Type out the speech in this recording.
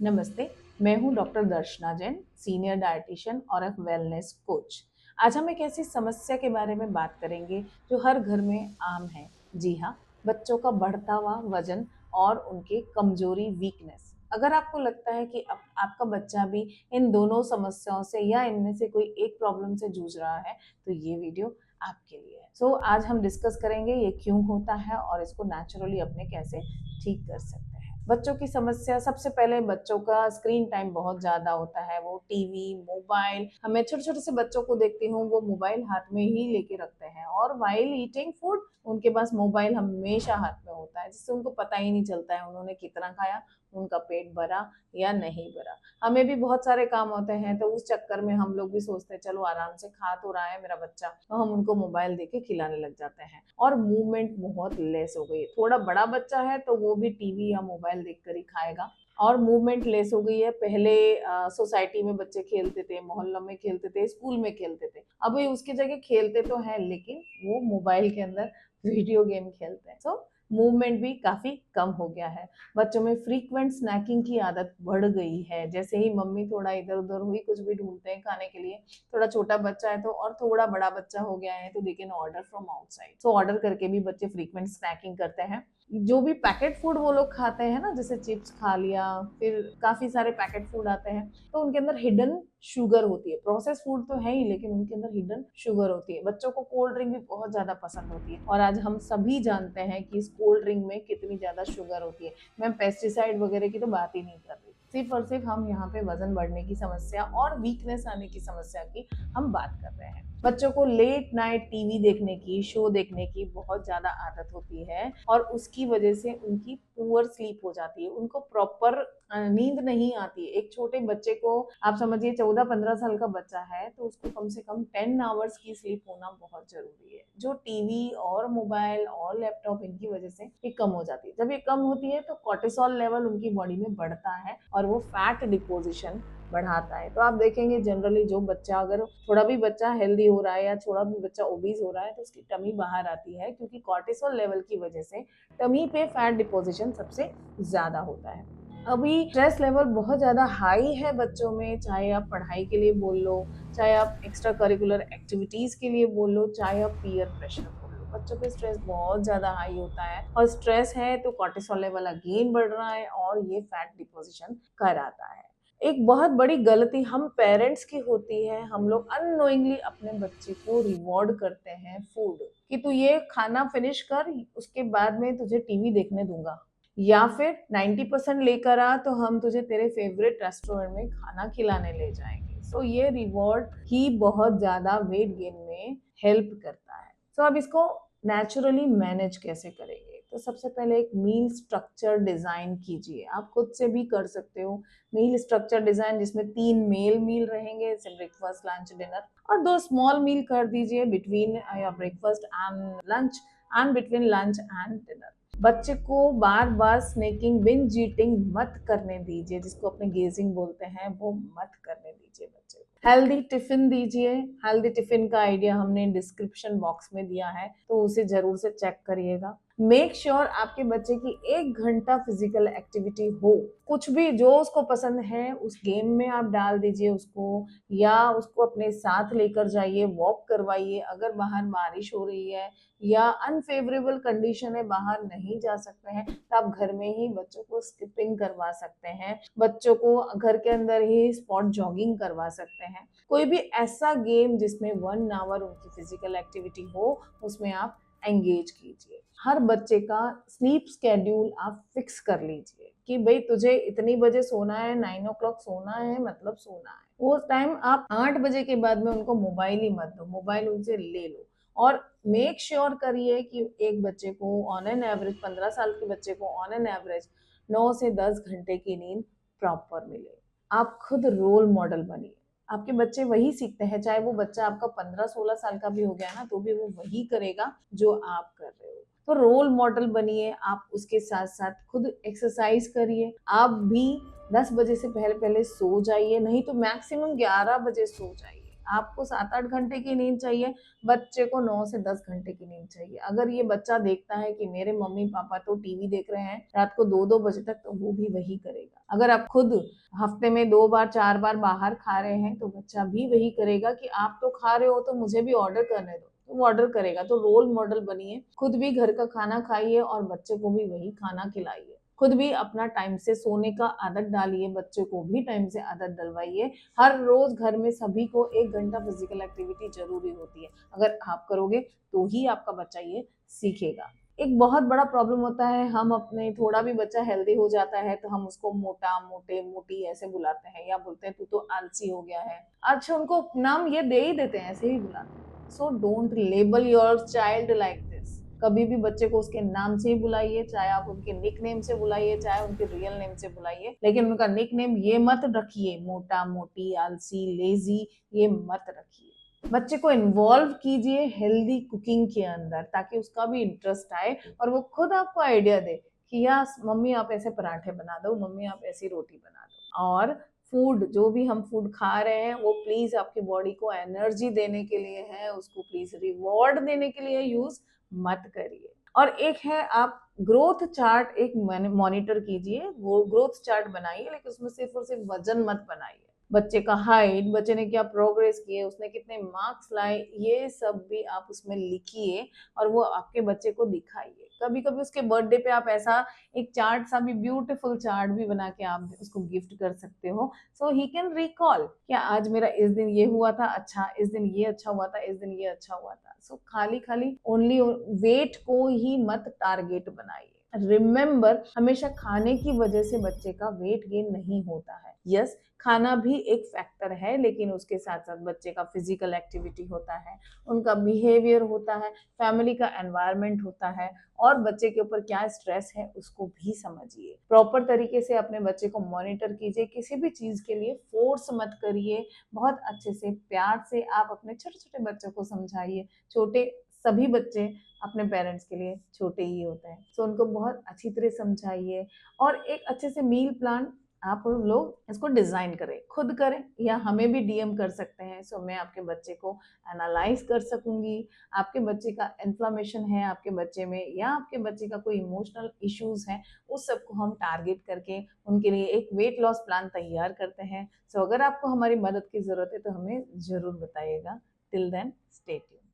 नमस्ते। मैं हूँ डॉक्टर दर्शना जैन, सीनियर डायटीशियन और एक वेलनेस कोच। आज हम एक ऐसी समस्या के बारे में बात करेंगे जो हर घर में आम है। जी हाँ, बच्चों का बढ़ता हुआ वजन और उनकी कमजोरी, वीकनेस। अगर आपको लगता है कि आपका बच्चा भी इन दोनों समस्याओं से या इनमें से कोई एक प्रॉब्लम से जूझ रहा है, तो ये वीडियो आपके लिए है। आज हम डिस्कस करेंगे ये क्यों होता है और इसको नेचुरली अपने कैसे ठीक कर सकते हैं। बच्चों की समस्या, सबसे पहले बच्चों का स्क्रीन टाइम बहुत ज्यादा होता है। वो टीवी, मोबाइल, मैं छोटे छोटे से बच्चों को देखती हूँ, वो मोबाइल हाथ में ही लेके रखते हैं और वाइल ईटिंग फूड उनके पास मोबाइल हमेशा हाथ में होता है, जिससे उनको पता ही नहीं चलता है उन्होंने कितना खाया, उनका पेट भरा या नहीं भरा। हमें भी बहुत सारे काम होते हैं, तो उस चक्कर में हम लोग भी सोचते हैं चलो आराम से खा तो रहा है मेरा बच्चा, तो हम उनको मोबाइल देके खिलाने लग जाते हैं। और मूवमेंट बहुत लेस हो गई है। थोड़ा बड़ा बच्चा है तो वो भी टीवी या मोबाइल देखकर ही खाएगा और मूवमेंट लेस हो गई है। पहले सोसाइटी में बच्चे खेलते थे, मोहल्लों में खेलते थे, स्कूल में खेलते थे। अब ये उसकी जगह खेलते तो हैं, लेकिन वो मोबाइल के अंदर वीडियो गेम खेलते हैं। मूवमेंट भी काफी कम हो गया है। बच्चों में फ्रीक्वेंट स्नैकिंग की आदत बढ़ गई है। जैसे ही मम्मी थोड़ा इधर उधर हुई, कुछ भी ढूंढते हैं खाने के लिए। थोड़ा छोटा बच्चा है तो, और थोड़ा बड़ा बच्चा हो गया है तो they can order from outside. Order करके भी बच्चे फ्रीक्वेंट स्नैकिंग करते हैं। जो भी पैकेट फूड वो लोग खाते हैं ना, जैसे चिप्स खा लिया, फिर काफी सारे पैकेट फूड आते हैं, तो उनके अंदर हिडन शुगर होती है। प्रोसेस फूड तो है ही, लेकिन उनके अंदर हिडन शुगर होती है। बच्चों को कोल्ड ड्रिंक भी बहुत ज्यादा पसंद होती है, और आज हम सभी जानते हैं कि इस कोल्ड ड्रिंक में कितनी ज्यादा शुगर होती है। मैं पेस्टिसाइड वगैरह की तो बात ही नहीं कर रही, सिर्फ और सिर्फ हम यहाँ पे वजन बढ़ने की समस्या और वीकनेस आने की समस्या की हम बात कर रहे हैं। बच्चों को लेट नाइट टीवी देखने की, शो देखने की बहुत ज्यादा आदत होती है, और उसकी वजह से उनकी पुअर स्लीप हो जाती है। उनको प्रॉपर नींद नहीं आती है। एक छोटे बच्चे को आप समझिए, 14-15 साल का बच्चा है तो उसको कम से कम 10 आवर्स की स्लीप होना बहुत जरूरी है, जो टीवी और मोबाइल और लैपटॉप इनकी वजह से ये कम हो जाती है। जब ये कम होती है तो कोर्टिसोल लेवल उनकी बॉडी में बढ़ता है और वो फैट डिपोजिशन बढ़ाता है। तो आप देखेंगे जनरली जो बच्चा, अगर थोड़ा भी बच्चा हेल्दी हो रहा है या थोड़ा भी बच्चा ओबीज हो रहा है, तो उसकी टमी बाहर आती है, क्योंकि कोर्टिसोल लेवल की वजह से टमी पे फैट डिपोजिशन सबसे ज्यादा होता है। अभी स्ट्रेस लेवल बहुत ज्यादा हाई है बच्चों में, चाहे आप पढ़ाई के लिए बोल लो, चाहे आप एक्स्ट्रा करिकुलर एक्टिविटीज के लिए बोल लो, चाहे आप पीयर प्रेशर बोल लो, बच्चों पे स्ट्रेस बहुत ज्यादा हाई होता है। और स्ट्रेस है तो कोर्टिसोल लेवल अगेन बढ़ रहा है और ये फैट डिपोजिशन कराता है। एक बहुत बड़ी गलती हम पेरेंट्स की होती है, हम लोग अननोइंगली अपने बच्चे को रिवॉर्ड करते हैं फूड, कि तू ये खाना फिनिश कर, उसके बाद में तुझे टीवी देखने दूंगा, या फिर 90% लेकर आ तो हम तुझे तेरे फेवरेट रेस्टोरेंट में खाना खिलाने ले जाएंगे। ये रिवॉर्ड ही बहुत ज्यादा वेट गेन में हेल्प करता है। अब इसको नेचुरली मैनेज कैसे करेंगे? तो सबसे पहले एक मील स्ट्रक्चर डिजाइन कीजिए। आप खुद से भी कर सकते हो मील स्ट्रक्चर डिजाइन, जिसमें 3 मेल मील रहेंगे, जैसे ब्रेकफास्ट, लंच, डिनर, और 2 स्मॉल मील कर दीजिए between your breakfast and lunch, and between lunch and dinner. बच्चे को बार बार स्नैकिंग, बिंज ईटिंग मत करने दीजिए, जिसको अपने गेजिंग बोलते हैं, वो मत करने दीजिए बच्चे को। हेल्दी टिफिन दीजिए। हेल्दी टिफिन का आइडिया हमने डिस्क्रिप्शन बॉक्स में दिया है, तो उसे जरूर से चेक करिएगा। मेक श्योर आपके बच्चे की 1 घंटा फिजिकल एक्टिविटी हो। कुछ भी जो उसको पसंद है उस गेम में आप डाल दीजिए उसको, या उसको अपने साथ लेकर जाइए, वॉक करवाइए। अगर बाहर बारिश हो रही है या अनफेवरेबल कंडीशन है, बाहर नहीं जा सकते हैं, तो आप घर में ही बच्चों को स्किपिंग करवा सकते हैं, बच्चों को घर के अंदर ही स्पॉट जॉगिंग करवा सकते हैं। कोई भी ऐसा गेम जिसमें 1 आवर उनकी फिजिकल एक्टिविटी हो, उसमें आप एंगेज कीजिए। हर बच्चे का स्लीप स्केड्यूल आप फिक्स कर लीजिए कि भाई तुझे इतनी बजे सोना है, 9 o'clock सोना है, मतलब सोना है। वो टाइम आप 8 बजे के बाद में उनको मोबाइल ही मत दो, मोबाइल उनसे ले लो। और मेक श्योर करिए कि एक बच्चे को ऑन एन एवरेज, 15 साल के बच्चे को ऑन एन एवरेज 9 से 10 घंटे की नींद प्रॉपर मिले। आप खुद रोल मॉडल बनिए। आपके बच्चे वही सीखते हैं, चाहे वो बच्चा आपका 15-16 साल का भी हो गया ना, तो भी वो वही करेगा जो आप कर रहे हो। तो रोल मॉडल बनिए। आप उसके साथ साथ खुद एक्सरसाइज करिए। आप भी 10 बजे से पहले पहले सो जाइए, नहीं तो मैक्सिमम 11 बजे सो जाइए। आपको 7-8 घंटे की नींद चाहिए, बच्चे को 9 से 10 घंटे की नींद चाहिए। अगर ये बच्चा देखता है कि मेरे मम्मी-पापा तो टीवी देख रहे हैं रात को 2-2 बजे तक, तो वो भी वही करेगा। अगर आप खुद हफ्ते में 2 बार 4 बार बाहर खा रहे हैं, तो बच्चा भी वही करेगा कि आप तो खा रहे हो तो मुझे भी ऑर्डर करने दो। तो वो ऑर्डर करेगा। तो रोल मॉडल बनिए, खुद भी घर का खाना खाइए और बच्चे को भी वही खाना खिलाइए। खुद भी अपना टाइम से सोने का आदत डालिए, बच्चे को भी टाइम से आदत डलवाइए। हर रोज घर में सभी को 1 घंटा फिजिकल एक्टिविटी ज़रूरी होती है। अगर आप करोगे तो ही आपका बच्चा ये सीखेगा। एक बहुत बड़ा प्रॉब्लम होता है, हम अपने थोड़ा भी बच्चा हेल्दी हो जाता है तो हम उसको मोटा, मोटे, मोटी ऐसे बुलाते हैं या बोलते हैं तू तो आलसी हो गया है। अच्छा, उनको नाम ये दे ही देते हैं, ऐसे ही बुलाते हैं। So don't label your child like this. कभी भी बच्चे को उसके नाम से ही बुलाइए, चाहे आप उनके निक नेम से बुलाइए, चाहे उनके रियल नेम से बुलाइए, लेकिन उनका निक नेम ये मत रखिए मोटा, मोटी, आलसी, लेजी, ये मत रखिए। बच्चे को इन्वॉल्व कीजिए हेल्दी कुकिंग के अंदर, ताकि उसका भी इंटरेस्ट आए और वो खुद आपको आइडिया दे कि यार मम्मी आप ऐसे पराठे बना दो, मम्मी आप ऐसी रोटी बना दो। और फूड, जो भी हम फूड खा रहे हैं वो प्लीज आपकी बॉडी को एनर्जी देने के लिए है, उसको प्लीज रिवॉर्ड देने के लिए यूज मत करिए। और एक है, आप ग्रोथ चार्ट एक मॉनिटर कीजिए, वो ग्रोथ चार्ट बनाइए, लेकिन उसमें सिर्फ और सिर्फ वजन मत बनाइए। बच्चे का हाइट, बच्चे ने क्या प्रोग्रेस किए, उसने कितने मार्क्स लाए, ये सब भी आप उसमें लिखिए और वो आपके बच्चे को दिखाइए। कभी कभी उसके बर्थडे पे आप ऐसा एक चार्ट सा भी, ब्यूटीफुल चार्ट भी बना के आप उसको गिफ्ट कर सकते हो, सो ही कैन रिकॉल क्या आज मेरा इस दिन ये हुआ था, अच्छा इस दिन ये अच्छा हुआ था, इस दिन ये अच्छा हुआ था। सो खाली खाली ओनली वेट को ही मत टारगेट बनाइए। रिमेंबर, हमेशा खाने की वजह से बच्चे का वेट गेन नहीं होता है। यस, खाना भी एक फैक्टर है, लेकिन उसके साथ साथ बच्चे का फिजिकल एक्टिविटी होता है, उनका बिहेवियर होता है, फैमिली का एनवायरनमेंट होता है, और बच्चे के ऊपर क्या स्ट्रेस है उसको भी समझिए। प्रॉपर तरीके से अपने बच्चे को मॉनिटर कीजिए, किसी भी चीज के लिए फोर्स मत करिए, बहुत अच्छे से प्यार से आप अपने छोटे छोटे बच्चों को समझाइए। छोटे सभी बच्चे अपने पेरेंट्स के लिए छोटे ही होते हैं, तो उनको बहुत अच्छी तरह समझाइए। और एक अच्छे से मील प्लान आप लोग इसको डिजाइन करें, खुद करें या हमें भी डीएम कर सकते हैं, सो मैं आपके बच्चे को एनालाइज कर सकूंगी। आपके बच्चे का इन्फ्लामेशन है आपके बच्चे में, या आपके बच्चे का कोई इमोशनल इश्यूज है, उस सबको हम टारगेट करके उनके लिए एक वेट लॉस प्लान तैयार करते हैं। सो अगर आपको हमारी मदद की जरूरत है तो हमें जरूर बताइएगा। Till then, stay tuned.